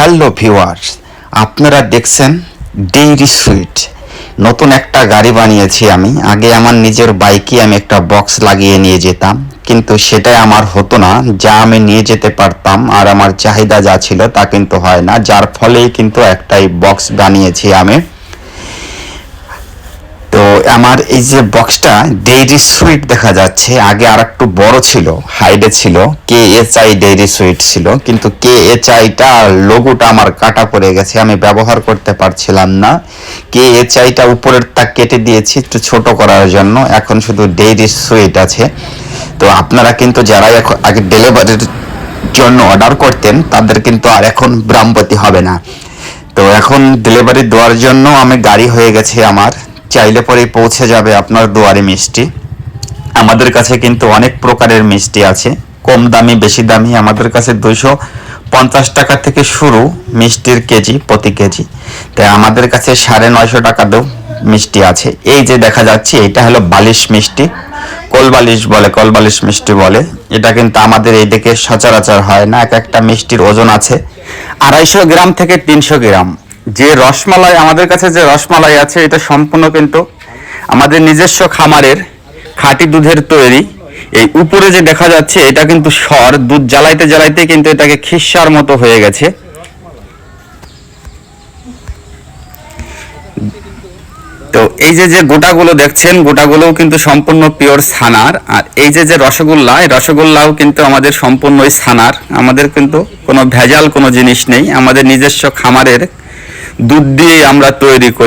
Hello viewers, আপনারা দেখছেন dairy sweet. নতুন একটা গাড়ি বানিয়েছি আমি। আগে আমার নিজের বাইকে আমি একটা বক্স লাগিয়ে নিয়ে যেতাম, কিন্তু সেটাই আমার হতো না যা আমি নিয়ে যেতে পারতাম, আর আমার চাহিদা যা ছিল তা কিন্তু হয় না, যার ফলেই কিন্তু একটাই বক্স বানিয়েছি আমি। তো আমার এই যে বক্সটা ডেইরি সুইট দেখা যাচ্ছে, আগে আর একটু বড় ছিল, হাইডে ছিল, KHI ডেইরি সুইট ছিল, কিন্তু KHIটা লোগোটা আমার কাটা পড়ে গেছে, আমি ব্যবহার করতে পারছিলাম না। KHIটা উপরের তা কেটে দিয়েছি একটু ছোট করার জন্য, এখন শুধু ডেইরি সুইট আছে। তো আপনারা কিন্তু যারা এখন আগে ডেলিভারির জন্য অর্ডার করতেন তাদের কিন্তু আর এখন ভ্রামপতি হবে না। তো এখন ডেলিভারি দেওয়ার জন্য আমি গাড়ি হয়ে গেছে আমার, চাইলে পরেই পৌঁছে যাবে আপনার দুয়ারে মিষ্টি। আমাদের কাছে কিন্তু অনেক প্রকারের মিষ্টি আছে, কম দামি বেশি দামি। আমাদের কাছে 250 টাকা থেকে শুরু মিষ্টির কেজি, প্রতি কেজি। তাই আমাদের কাছে 950 টাকাতেও মিষ্টি আছে। এই যে দেখা যাচ্ছে এটা হলো বালিশ মিষ্টি, কোলবালিশ বলে, কোলবালিশ মিষ্টি বলে। এটা কিন্তু আমাদের এই দিকে সচরাচর হয় না। এক একটা মিষ্টির ওজন আছে 250 গ্রাম থেকে 300 গ্রাম। যে রসমালাই আমাদের কাছে, যে রসমালাই আছে, এটা সম্পূর্ণ কিন্তু আমাদের নিজস্ব খামারের খাঁটি দুধের তৈরি। এই উপরে যে দেখা যাচ্ছে এটা কিন্তু সর, দুধ জ্বালাইতে জ্বালাইতে কিন্তু এটাকে খিস্সার মতো হয়ে গেছে। তো এই যে যে গোটাগুলো দেখছেন, গোটাগুলোও কিন্তু সম্পূর্ণ পিওর ছানার। আর এই যে যে রসগোল্লা, এই রসগোল্লাও কিন্তু আমাদের সম্পূর্ণই ছানার। আমাদের কিন্তু কোনো ভেজাল কোনো জিনিস নেই, আমাদের নিজস্ব খামারের দুধ দিয়ে আমরা তৈরি করি।